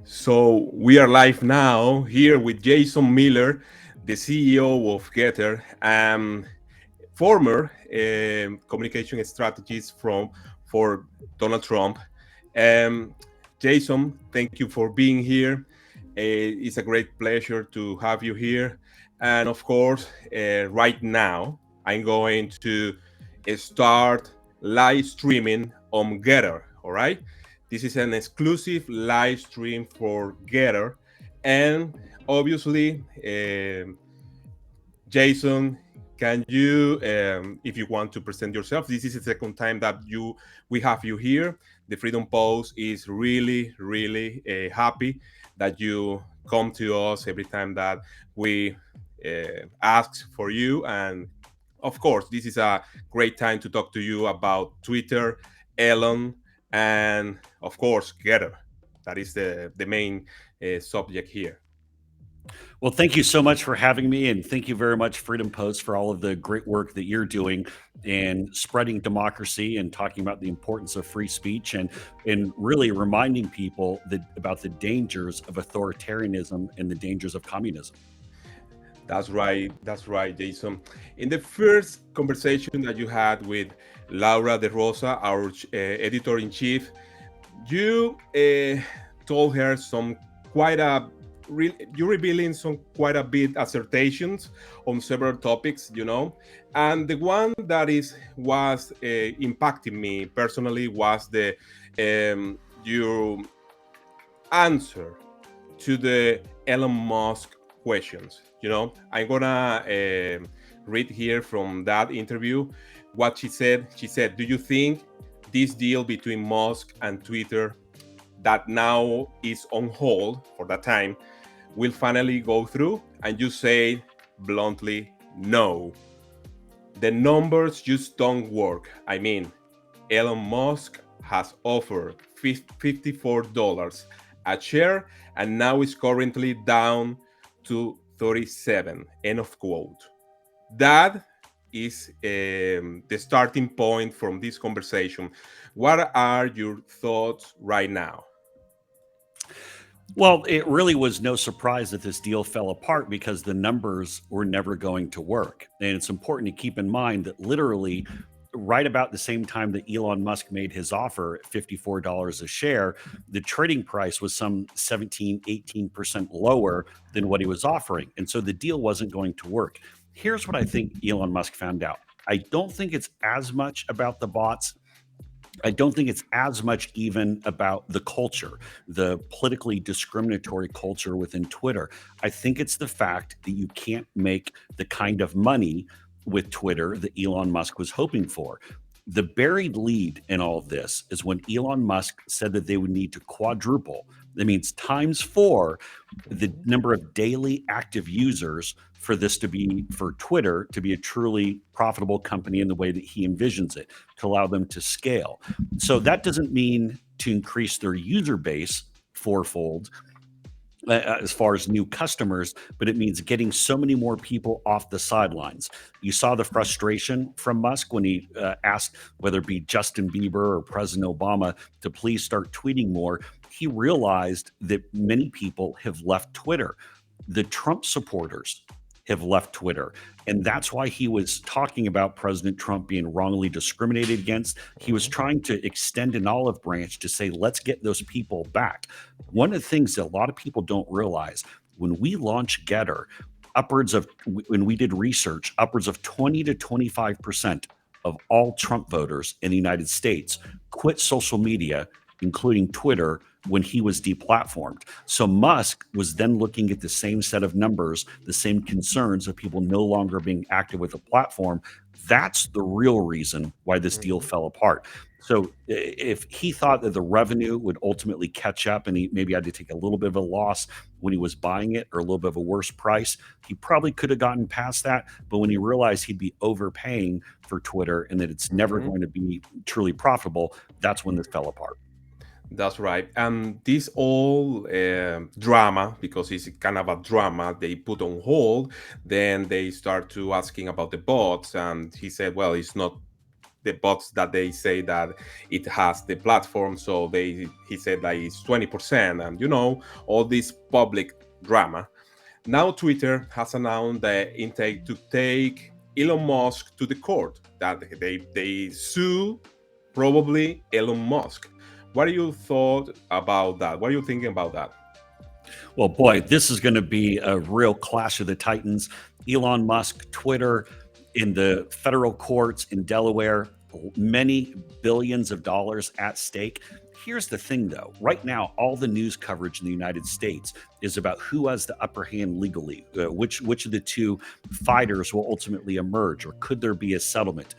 So we are live now here with Jason Miller, the CEO of Getter, former communication strategist from for Donald Trump. Um, Jason, thank you for being here. It's a great pleasure to have you here. And of course, right now, I'm going to start live streaming on Getter. All right. This is an exclusive live stream for Getter. And obviously, Jason, can you, if you want to present yourself, this is the second time that we have you here. The Freedom Post is really, really happy that you come to us every time that we ask for you. And of course, this is a great time to talk to you about Twitter, Elon, and of course, Getter. That is the main subject here. Well, thank you so much for having me, and thank you very much, Freedom Post, for all of the great work that you're doing in spreading democracy and talking about the importance of free speech and really reminding people about the dangers of authoritarianism and the dangers of communism. That's right. That's right, Jason. In the first conversation that you had with Laura De Rosa, our editor in chief, you told her some quite a you revealing some quite a bit assertions on several topics, and the one that is was impacting me personally was the your answer to the Elon Musk questions. I'm gonna read here from that interview what she said. She said, "Do you think this deal between Musk and Twitter that now is on hold for that time will finally go through?" And you say bluntly, "No. The numbers just don't work. I mean, Elon Musk has offered $54 a share and now is currently down to 37." End of quote. That is the starting point from this conversation. What are your thoughts right now? Well, it really was no surprise that this deal fell apart because the numbers were never going to work. And it's important to keep in mind that literally right about the same time that Elon Musk made his offer at $54 a share, the trading price was some 17, 18% lower than what he was offering. And so the deal wasn't going to work. Here's what I think Elon Musk found out. I don't think it's as much about the bots. I don't think it's as much even about the culture, the politically discriminatory culture within Twitter. I think it's the fact that you can't make the kind of money with Twitter that Elon Musk was hoping for. The buried lead in all of this is when Elon Musk said that they would need to quadruple. That means times four the number of daily active users for this to be for Twitter to be a truly profitable company in the way that he envisions it, to allow them to scale. So that doesn't mean to increase their user base fourfold as far as new customers, but it means getting so many more people off the sidelines. You saw the frustration from Musk when he asked whether it be Justin Bieber or President Obama to please start tweeting more. He realized that many people have left Twitter. The Trump supporters have left Twitter. And that's why he was talking about President Trump being wrongly discriminated against. He was trying to extend an olive branch to say, let's get those people back. One of the things that a lot of people don't realize when we launched Getter, when we did research, upwards of 20 to 25% of all Trump voters in the United States quit social media, including Twitter, when he was deplatformed. So Musk was then looking at the same set of numbers, the same concerns of people no longer being active with the platform. That's the real reason why this deal Mhm. fell apart. So if he thought that the revenue would ultimately catch up and he maybe had to take a little bit of a loss when he was buying it or a little bit of a worse price, he probably could have gotten past that. But when he realized he'd be overpaying for Twitter and that it's never Mhm. going to be truly profitable, that's when this fell apart. That's right. And this all drama, because it's kind of a drama, they put on hold. Then they start to asking about the bots, and he said, "Well, it's not. the bots that they say that it has the platform. So he said that it's 20%, and all this public drama. Now Twitter has announced the intake to take Elon Musk to the court, that they sue probably Elon Musk. What do you thought about that? What are you thinking about that? Well, boy, this is going to be a real clash of the titans. Elon Musk, Twitter, in the federal courts in Delaware, many billions of dollars at stake. Here's the thing, though. Right now, all the news coverage in the United States is about who has the upper hand legally, which of the two fighters will ultimately emerge, or could there be a settlement?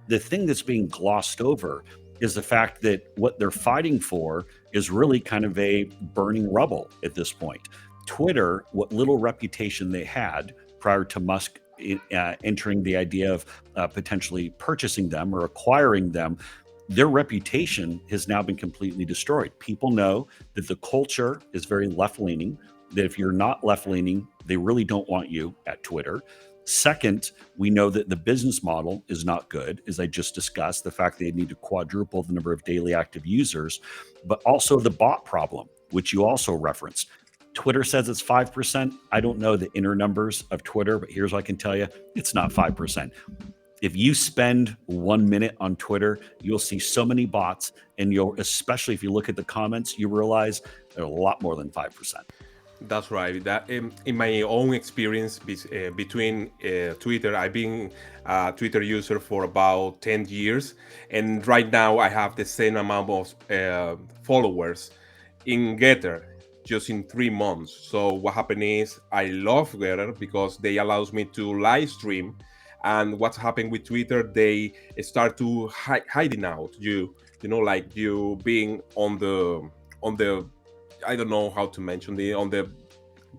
The thing that's being glossed over is the fact that what they're fighting for is really kind of a burning rubble at this point. Twitter, what little reputation they had prior to Musk entering the idea of potentially purchasing them or acquiring them, their reputation has now been completely destroyed. People know that the culture is very left-leaning, that if you're not left-leaning, they really don't want you at Twitter. Second, we know that the business model is not good, as I just discussed, the fact they need to quadruple the number of daily active users, but also the bot problem, which you also referenced. Twitter says it's 5%. I don't know the inner numbers of Twitter, but here's what I can tell you. It's not 5%. If you spend 1 minute on Twitter, you'll see so many bots, and especially if you look at the comments, you realize they're a lot more than 5%. That's right. That in my own experience between Twitter, I've been a Twitter user for about 10 years, and right now I have the same amount of followers in Getter just in 3 months. So what happened is I love Getter because they allows me to live stream, and what's happened with Twitter, they start to hiding out like you being on the I don't know how to mention on the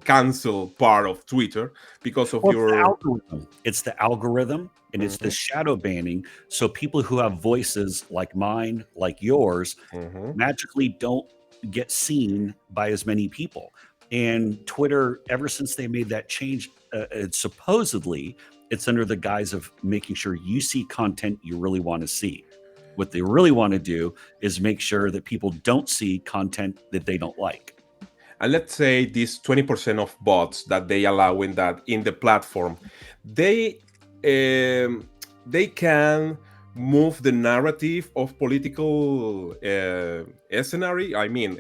cancel part of Twitter because of Well, your algorithm. It's the algorithm, and it's the shadow banning. So people who have voices like mine, like yours, magically don't get seen by as many people. And Twitter, ever since they made that change, supposedly it's under the guise of making sure you see content you really want to see. What they really want to do is make sure that people don't see content that they don't like. And let's say this 20% of bots that they allow in the platform, they can move the narrative of political scenario. I mean,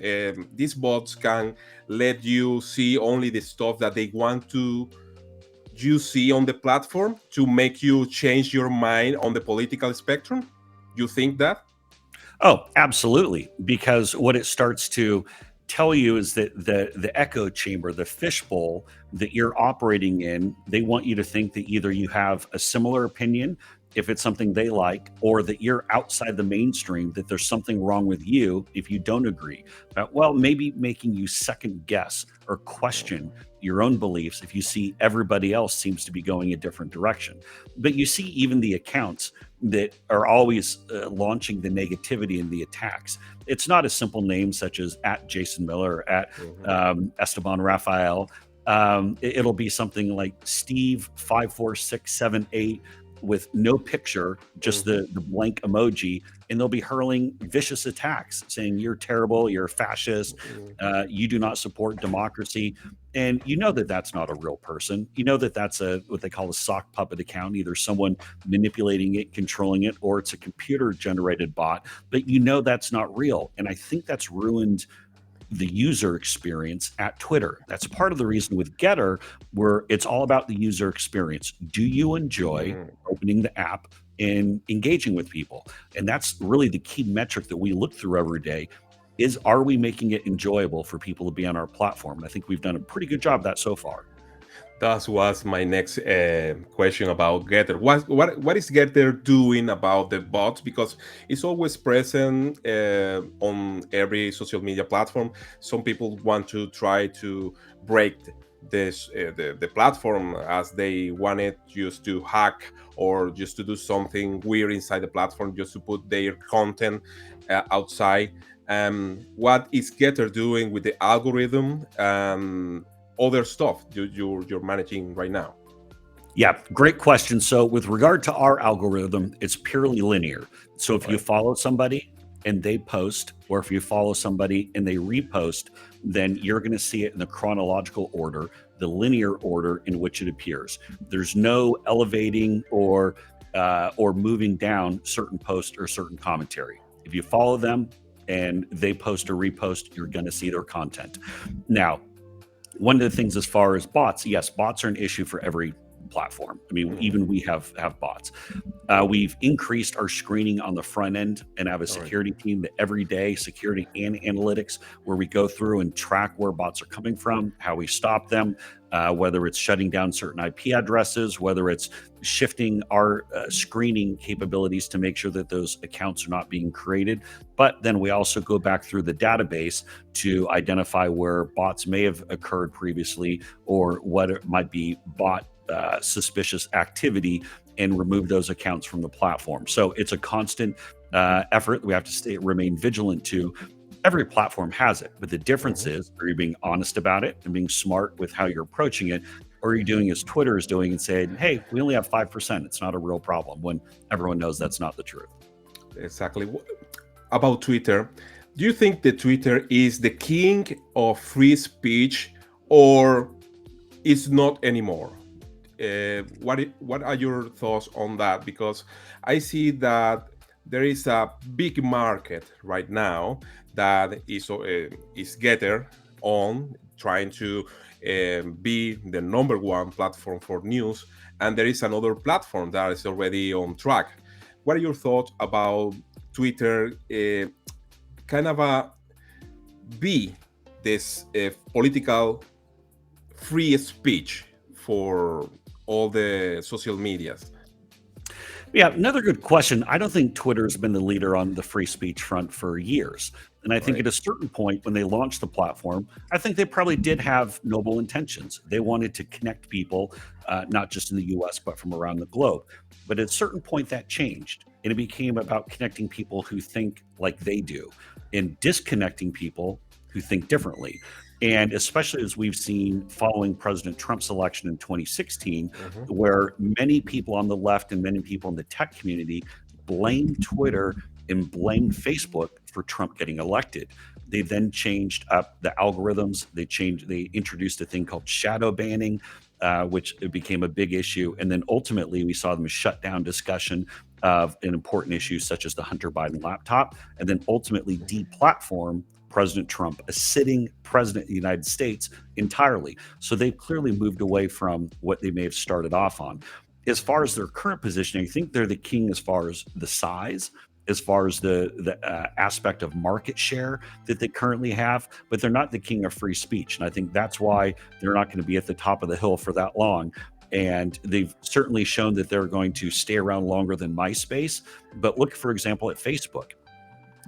these bots can let you see only the stuff that they want you see on the platform to make you change your mind on the political spectrum. You think that? Oh, absolutely. Because what it starts to tell you is that the echo chamber, the fishbowl that you're operating in, they want you to think that either you have a similar opinion if it's something they like, or that you're outside the mainstream, that there's something wrong with you if you don't agree. Well, maybe making you second guess or question your own beliefs if you see everybody else seems to be going a different direction. But you see even the accounts that are always launching the negativity and the attacks. It's not a simple name such as at Jason Miller or at Esteban Rafael. It'll be something like Steve 54678 with no picture, just the blank emoji, and they'll be hurling vicious attacks saying you're terrible, you're a fascist, you do not support democracy. And you know that that's not a real person. You know that that's what they call a sock puppet account, either someone manipulating it, controlling it, or it's a computer generated bot, but you know that's not real. And I think that's ruined the user experience at Twitter. That's part of the reason with Getter, where it's all about the user experience. Do you enjoy opening the app and engaging with people? And that's really the key metric that we look through every day is, are we making it enjoyable for people to be on our platform? And I think we've done a pretty good job of that so far. That was my next question about Getter. What is Getter doing about the bots? Because it's always present on every social media platform. Some people want to try to break the platform as they wanted just to hack or just to do something weird inside the platform, just to put their content outside. What is Getter doing with the algorithm? Other stuff you're managing right now? Yeah, great question. So, with regard to our algorithm, it's purely linear. So, if you Right. follow somebody and they post, or if you follow somebody and they repost, then you're going to see it in the chronological order, the linear order in which it appears. There's no elevating or moving down certain posts or certain commentary. If you follow them and they post or repost, you're going to see their content. Now, one of the things as far as bots, yes, bots are an issue for every platform. I mean, Mhm. even we have bots. We've increased our screening on the front end and have a All right. security team that every day, security and analytics, where we go through and track where bots are coming from, how we stop them, whether it's shutting down certain IP addresses, whether it's shifting our screening capabilities to make sure that those accounts are not being created. But then we also go back through the database to identify where bots may have occurred previously or what it might be bot suspicious activity and remove those accounts from the platform. So it's a constant effort we have to remain vigilant to. Every platform has it, but the difference Mhm. is, are you being honest about it and being smart with how you're approaching it? Or are you doing as Twitter is doing and saying, hey, we only have 5%. It's not a real problem, when everyone knows that's not the truth. Exactly. About Twitter, do you think that Twitter is the king of free speech, or is not anymore? What are your thoughts on that? Because I see that there is a big market right now that is Getter on trying to be the number one platform for news, and there is another platform that is already on track. What are your thoughts about Twitter? Kind of a be this political free speech for all the social medias. Yeah, another good question. I don't think Twitter's been the leader on the free speech front for years. And I think Right. at a certain point when they launched the platform, I think they probably did have noble intentions. They wanted to connect people, not just in the US, but from around the globe. But at a certain point, that changed. And it became about connecting people who think like they do and disconnecting people who think differently. And especially as we've seen following President Trump's election in 2016, Mhm. where many people on the left and many people in the tech community blame Twitter and blame Facebook for Trump getting elected. They then changed up the algorithms. They introduced a thing called shadow banning, which it became a big issue. And then ultimately, we saw them shut down discussion of an important issue such as the Hunter Biden laptop, and then ultimately deplatform President Trump, a sitting president of the United States, entirely. So they've clearly moved away from what they may have started off on. As far as their current positioning, I think they're the king as far as the size, as far as the aspect of market share that they currently have, but they're not the king of free speech. And I think that's why they're not going to be at the top of the hill for that long. And they've certainly shown that they're going to stay around longer than MySpace. But look, for example, at Facebook.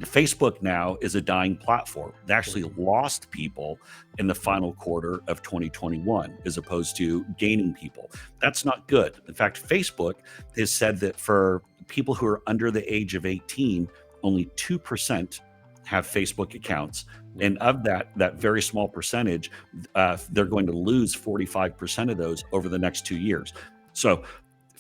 Facebook now is a dying platform. They actually Mhm. lost people in the final quarter of 2021 as opposed to gaining people. That's not good. In fact, Facebook has said that for people who are under the age of 18, only 2% have Facebook accounts. Yeah. And of that very small percentage, they're going to lose 45% of those over the next 2 years. So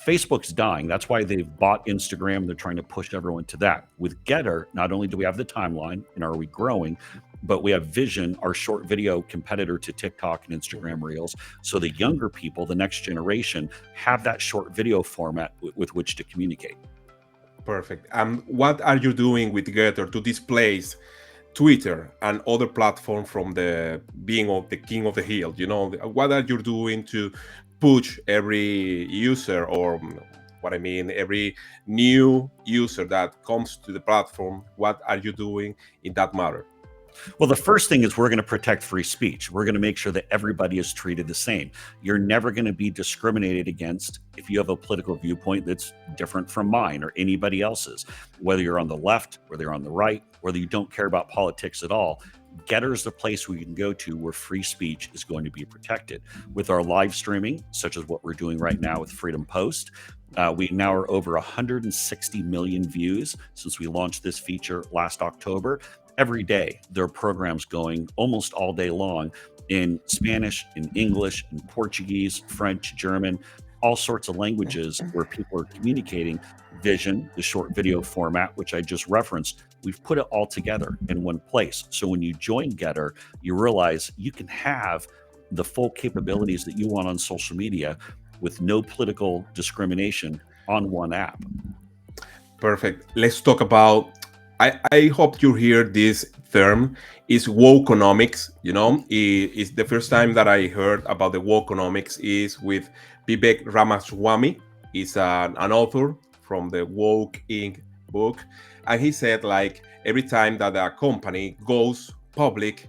Facebook's dying. That's why they've bought Instagram. They're trying to push everyone to that. With Getter, not only do we have the timeline and are we growing, but we have Vision, our short video competitor to TikTok and Mhm. Instagram Reels. So the younger people, the next generation, have that short video format with which to communicate. Perfect. What are you doing with Getter to displace Twitter and other platforms from the being of the king of the hill? What are you doing to push every user, or what I mean, every new user that comes to the platform? What are you doing in that matter? Well, the first thing is we're going to protect free speech. We're going to make sure that everybody is treated the same. You're never going to be discriminated against if you have a political viewpoint that's different from mine or anybody else's, whether you're on the left, whether you're on the right, whether you don't care about politics at all. Getter is the place we can go to where free speech is going to be protected. With our live streaming, such as what we're doing right now with Freedom Post, we now are over 160 million views since we launched this feature last October. Every day, there are programs going almost all day long in Spanish, in English, in Portuguese, French, German. all sorts of languages where people are communicating. Vision, the short video format, which I just referenced, we've put it all together in one place. So when you join Getter, you realize you can have the full capabilities that you want on social media with no political discrimination on one app. Perfect. Let's talk about. I hope you hear this term is wokeonomics. You know, it's the first time that I heard about the wokeonomics is with Vivek Ramaswamy. He's an author from the Woke Inc. book, and he said like every time that a company goes public,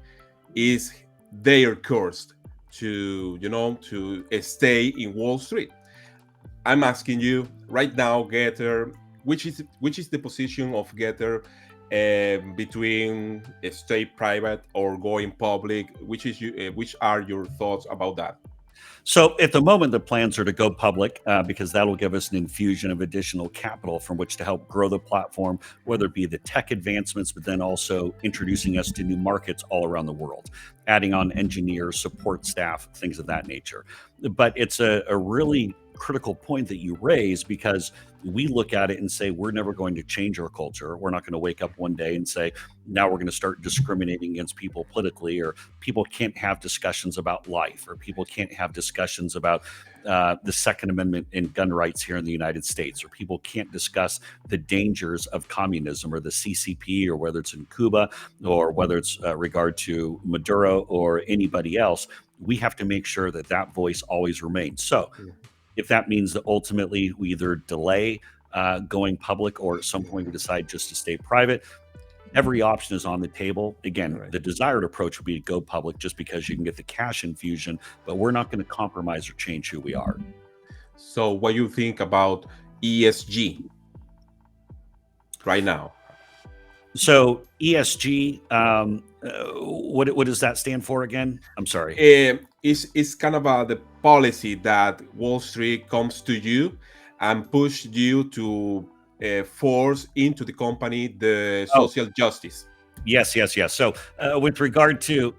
is their course to to stay in Wall Street. I'm asking you right now, Getter, which is the position of Getter between stay private or going public? Which are your thoughts about that? So at the moment, the plans are to go public because that'll give us an infusion of additional capital from which to help grow the platform, whether it be the tech advancements, but then also introducing us to new markets all around the world, adding on engineers, support staff, things of that nature. But it's a really critical point that you raise because we look at it and say we're never going to change our culture. We're not going to wake up one day and say now we're going to start discriminating against people politically, or people can't have discussions about life, or people can't have discussions about the Second Amendment and gun rights here in the United States, or people can't discuss the dangers of communism or the CCP, or whether it's in Cuba, or whether it's regard to Maduro or anybody else. We have to make sure that that voice always remains. So if that means that ultimately we either delay going public, or at some point we decide just to stay private, every option is on the table. Again, the desired approach would be to go public just because you can get the cash infusion, but we're not going to compromise or change who we are. So what do you think about ESG right now? So ESG, what does that stand for again? I'm sorry. It's kind of the policy that Wall Street comes to you and push you to force into the company the social justice. Yes. So, with regard to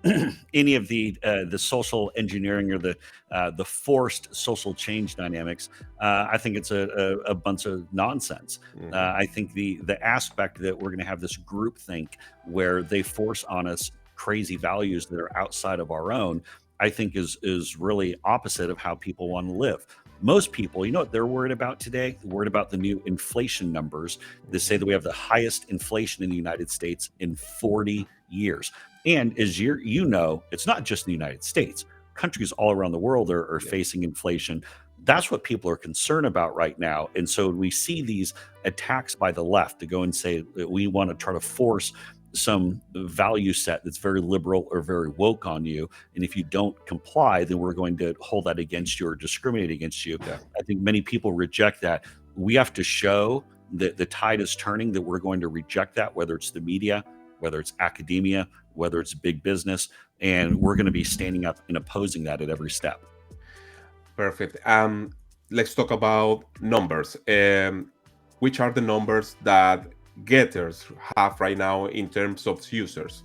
any of the social engineering or the forced social change dynamics, I think it's a bunch of nonsense. I think the aspect that we're going to have this groupthink where they force on us crazy values that are outside of our own, I think is really opposite of how people want to live. Most people, you know what they're worried about today? They're worried about the new inflation numbers. They say that we have the highest inflation in the United States in 40 years. And as you know, it's not just in the United States. Countries all around the world are facing inflation. That's what people are concerned about right now. And so we see these attacks by the left to go and say that we want to try to force some value set that's very liberal or very woke on you, and if you don't comply, then we're going to hold that against you or discriminate against you. I think many people reject that. We have to show that the tide is turning, that we're going to reject that, whether it's the media, whether it's academia, whether it's big business, and we're going to be standing up and opposing that at every step. Perfect. Let's talk about numbers. Which are the numbers that Getters have right now in terms of users?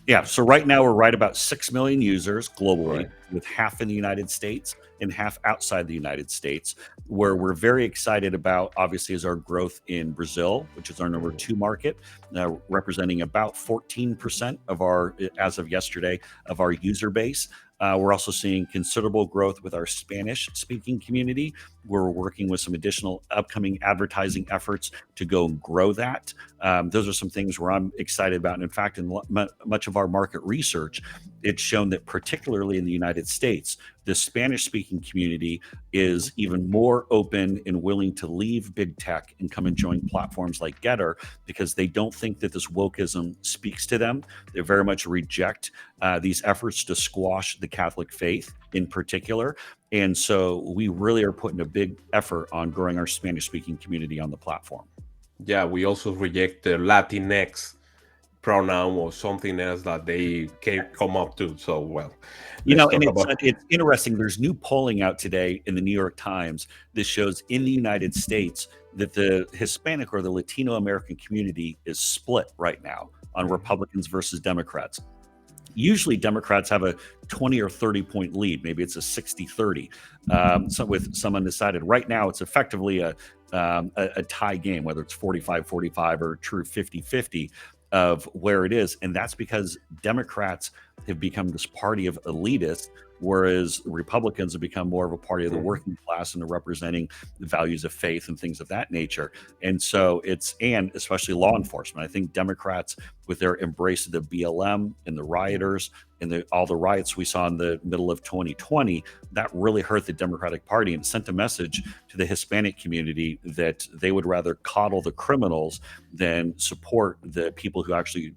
Yeah, so right now we're right about 6 million users globally, with half in the United States and half outside the United States. Where we're very excited about, obviously, is our growth in Brazil, which is our number 2 market, representing about 14% of our, as of yesterday, of our user base. We're also seeing considerable growth with our Spanish-speaking community. We're working with some additional upcoming advertising efforts to go and grow that. Those are some things where I'm excited about. And in fact, in much of our market research, it's shown that particularly in the United States, the Spanish-speaking community is even more open and willing to leave big tech and come and join platforms like Getter because they don't think that this wokeism speaks to them. They very much reject these efforts to squash the Catholic faith in particular. And so we really are putting a big effort on growing our Spanish-speaking community on the platform. Yeah, we also reject the Latinx pronoun or something else that they can come up to. So, well, you know, and it's interesting. There's new polling out today in the New York Times that shows in the United States that the Hispanic or the Latino American community is split right now on Republicans versus Democrats. usually Democrats have a 20 or 30 point lead. Maybe it's a 60-30, so with some undecided. Right now, it's effectively a tie game, whether it's 45-45 or true 50-50 of where it is. And that's because Democrats have become this party of elitists, whereas Republicans have become more of a party of the working class and are representing the values of faith and things of that nature. And so and especially law enforcement. I think Democrats, with their embrace of the BLM and the rioters and all the riots we saw in the middle of 2020, that really hurt the Democratic Party and sent a message to the Hispanic community that they would rather coddle the criminals than support the people who actually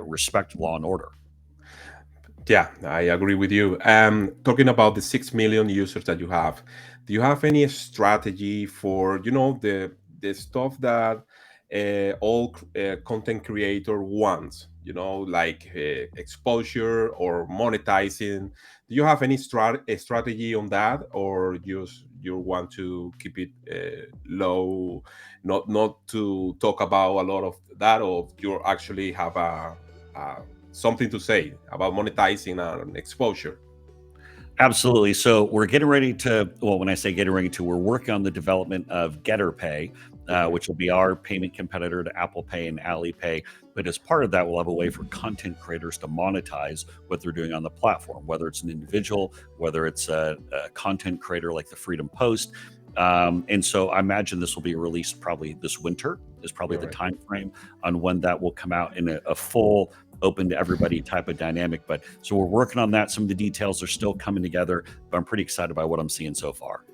respect law and order. Yeah, I agree with you. Talking about the 6 million users that you have, do you have any strategy for the stuff that all content creator wants? Like exposure or monetizing. Do you have any strategy on that, or just you want to keep it low, not to talk about a lot of that, or you actually have a something to say about monetizing and exposure? Absolutely. So we're getting ready to, well, when I say getting ready to, we're working on the development of Getter Pay, Mhm. which will be our payment competitor to Apple Pay and Alipay. But as part of that, we'll have a way for content creators to monetize what they're doing on the platform, whether it's an individual, whether it's a content creator like the Freedom Post. And so I imagine this will be released probably this winter, is probably All the right. time frame on when that will come out in a full open to everybody type of dynamic. But so we're working on that. Some of the details are still coming together, but I'm pretty excited by what I'm seeing so far.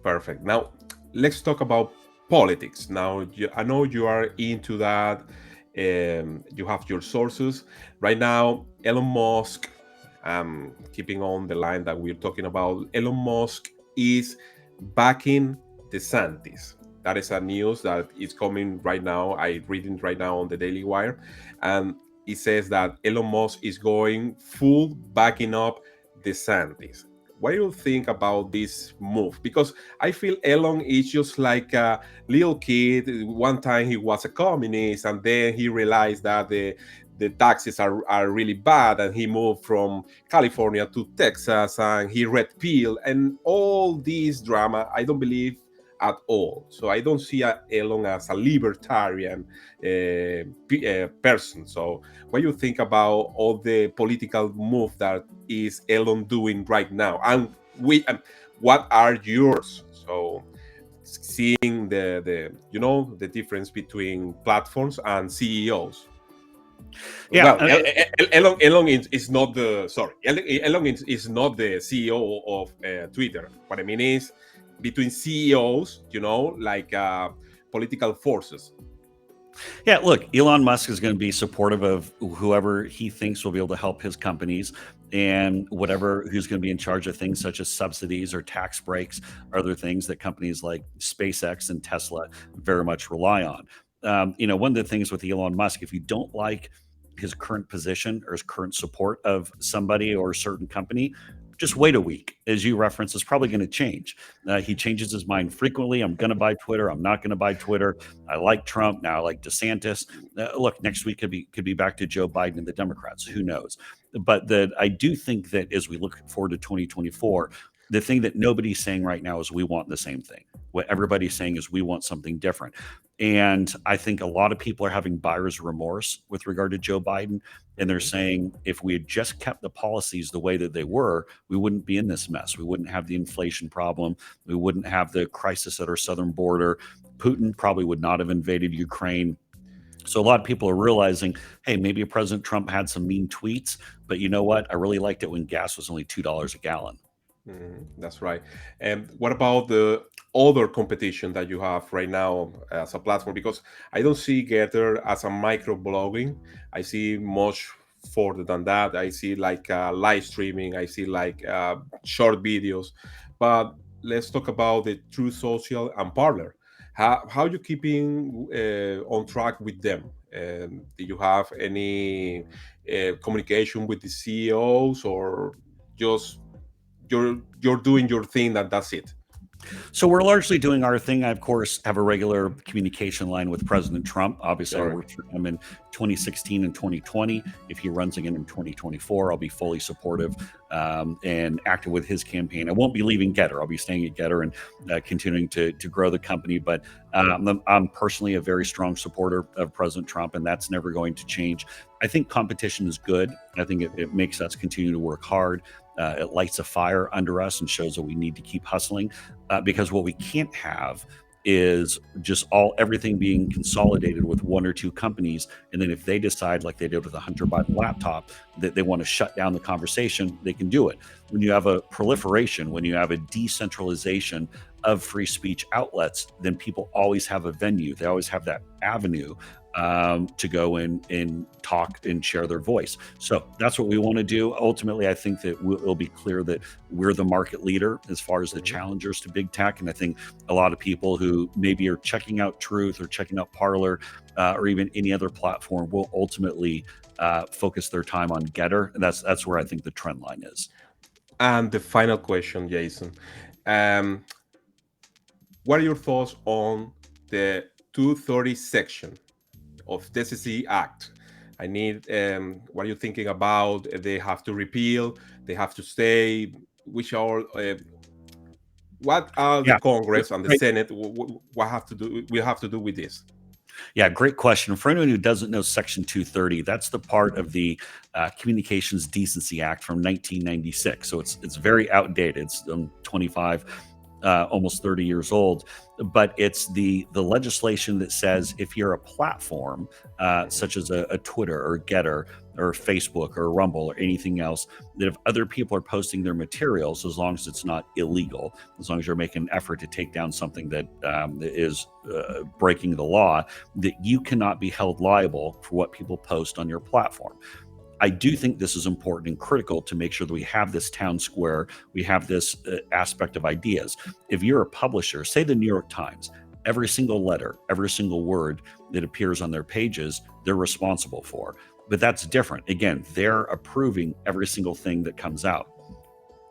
Perfect. Now, let's talk about politics. Now, I know you are into that. You have your sources. Right now, Elon Musk, keeping on the line that we're talking about, Elon Musk is backing DeSantis. That is a news that is coming right now. I reading right now on the Daily Wire, and it says that Elon Musk is going full backing up DeSantis. What do you think about this move? Because I feel Elon is just like a little kid. One time he was a communist, and then he realized that the taxes are really bad, and he moved from California to Texas, and he read Peel, and all this drama. I don't believe at all. So I don't see Elon as a libertarian person. So what do you think about all the political move that is Elon doing right now, and what are yours? So seeing the difference between platforms and CEOs. Yeah, Well, Elon is not the sorry. Elon is not the CEO of Twitter. What I mean is between CEOs, like political forces. Yeah, look, Elon Musk is going to be supportive of whoever he thinks will be able to help his companies and whatever who's going to be in charge of things such as subsidies or tax breaks, or other things that companies like SpaceX and Tesla very much rely on. One of the things with Elon Musk, if you don't like his current position or his current support of somebody or a certain company, just wait a week. As you reference, it's probably going to change. He changes his mind frequently. I'm going to buy Twitter. I'm not going to buy Twitter. I like Trump now. I like DeSantis. Look, next week could be back to Joe Biden and the Democrats. Who knows? But I do think that as we look forward to 2024, the thing that nobody's saying right now is we want the same thing. What everybody's saying is we want something different. And I think a lot of people are having buyer's remorse with regard to Joe Biden. And they're saying if we had just kept the policies the way that they were, we wouldn't be in this mess. We wouldn't have the inflation problem. We wouldn't have the crisis at our southern border. Putin probably would not have invaded Ukraine. So a lot of people are realizing, hey, maybe President Trump had some mean tweets, but you know what? I really liked it when gas was only $2 a gallon. That's right. And what about the other competition that you have right now as a platform? Because I don't see Getter as a micro blogging. I see much further than that. I see like live streaming. I see like short videos. But let's talk about the True Social and Parler. How you keeping on track with them? Do you have any communication with the CEOs, or just you're doing your thing and that's it? So we're largely doing our thing. I, of course, have a regular communication line with President Trump. Obviously, I All right. worked for him in 2016 and 2020. If he runs again in 2024, I'll be fully supportive and active with his campaign. I won't be leaving Getter. I'll be staying at Getter and continuing to grow the company. But I'm personally a very strong supporter of President Trump, and that's never going to change. I think competition is good. I think it makes us continue to work hard. It lights a fire under us and shows that we need to keep hustling. Because what we can't have is just everything being consolidated with one or two companies, and then if they decide, like they did with the Hunter Biden laptop, that they want to shut down the conversation, they can do it. When you have a proliferation, when you have a decentralization of free speech outlets, then people always have a venue. They always have that avenue to go in and talk and share their voice. So that's what we want to do. Ultimately, I think that it'll be clear that we're the market leader as far as the challengers to big tech. And I think a lot of people who maybe are checking out Truth or checking out Parler or even any other platform will ultimately focus their time on Getter. And that's where I think the trend line is. And the final question, Jason. Um, what are your thoughts on the 230 section of the SEC Act? I need, what are you thinking about? They have to repeal, they have to stay, which are, what are the Yeah. Congress and the Great. Senate, what have to do, we have to do with this? Yeah, great question. For anyone who doesn't know Section 230, that's the part of the Communications Decency Act from 1996. So it's very outdated. It's 25, almost 30 years old. But it's the legislation that says if you're a platform such as a Twitter or Getter or Facebook or Rumble or anything else, that if other people are posting their materials, as long as it's not illegal, as long as you're making an effort to take down something that is breaking the law, that you cannot be held liable for what people post on your platform. I do think this is important and critical to make sure that we have this town square, we have this aspect of ideas. If you're a publisher, say the New York Times, every single letter, every single word that appears on their pages, they're responsible for. But that's different. Again, they're approving every single thing that comes out.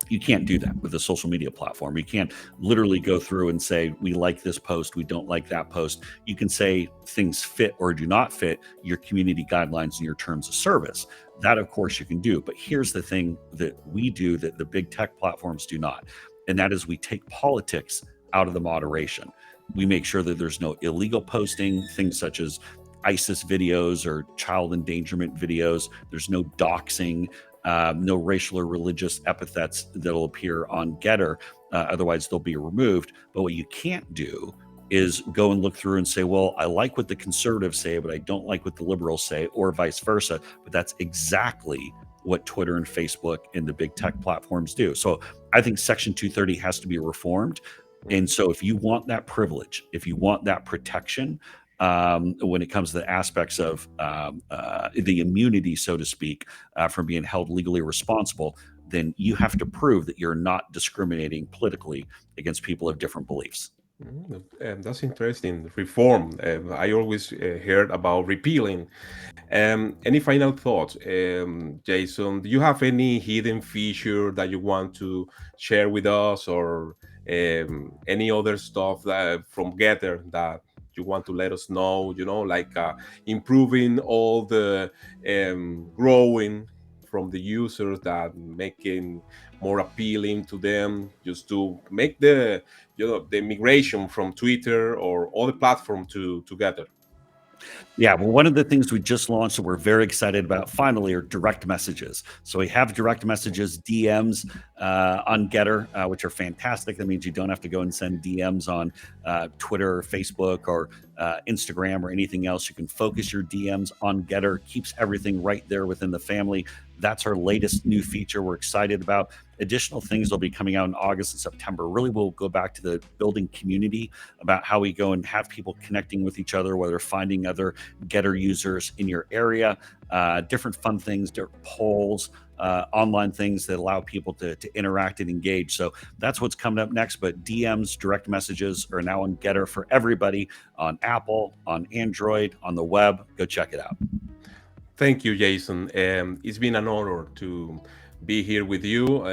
You can't do that with a social media platform. You can't literally go through and say, we like this post, we don't like that post. You can say things fit or do not fit your community guidelines and your terms of service. That, of course, you can do. But here's the thing that we do that the big tech platforms do not. And that is we take politics out of the moderation. We make sure that there's no illegal posting, things such as ISIS videos or child endangerment videos. There's no doxing. No racial or religious epithets that'll appear on Getter. Otherwise, they'll be removed. But what you can't do is go and look through and say, well, I like what the conservatives say, but I don't like what the liberals say, or vice versa. But that's exactly what Twitter and Facebook and the big tech platforms do. So I think Section 230 has to be reformed. And so if you want that privilege, if you want that protection, when it comes to the aspects of the immunity, so to speak, from being held legally responsible, then you have to prove that you're not discriminating politically against people of different beliefs. That's interesting. Reform. I always heard about repealing. Any final thoughts, Jason? Do you have any hidden feature that you want to share with us, or any other stuff that from Getter that you want to let us know? You know, like improving all the growing from the users, that making more appealing to them, just to make the, you know, the migration from Twitter or other platform to Getter. Yeah, well, one of the things we just launched that we're very excited about finally are direct messages. So we have direct messages, DMs on Getter, which are fantastic. That means you don't have to go and send DMs on Twitter or Facebook or Instagram or anything else. You can focus your DMs on Getter, keeps everything right there within the family. That's our latest new feature we're excited about. Additional things will be coming out in August and September. Really, we'll go back to the building community, about how we go and have people connecting with each other, whether finding other Getter users in your area, different fun things, different polls, online things that allow people to interact and engage. So that's what's coming up next. But DMs, direct messages are now on Getter for everybody, on Apple, on Android, on the web. Go check it out. Thank you, Jason. It's been an honor to be here with you.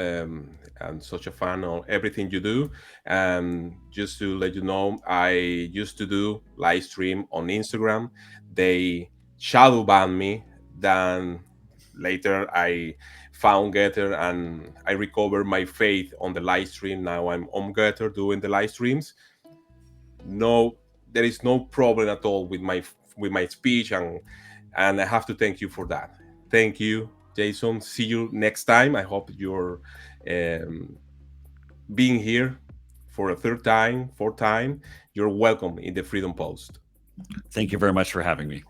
and such a fan of everything you do. And just to let you know, I used to do live stream on Instagram. They shadow banned me. Then later I found Getter and I recovered my faith on the live stream. Now I'm on Getter doing the live streams. No, there is no problem at all with my speech, and I have to thank you for that. Thank you, Jason. See you next time. I hope you're um, being here for a third time, fourth time. You're welcome in the Freedom Post. Thank you very much for having me.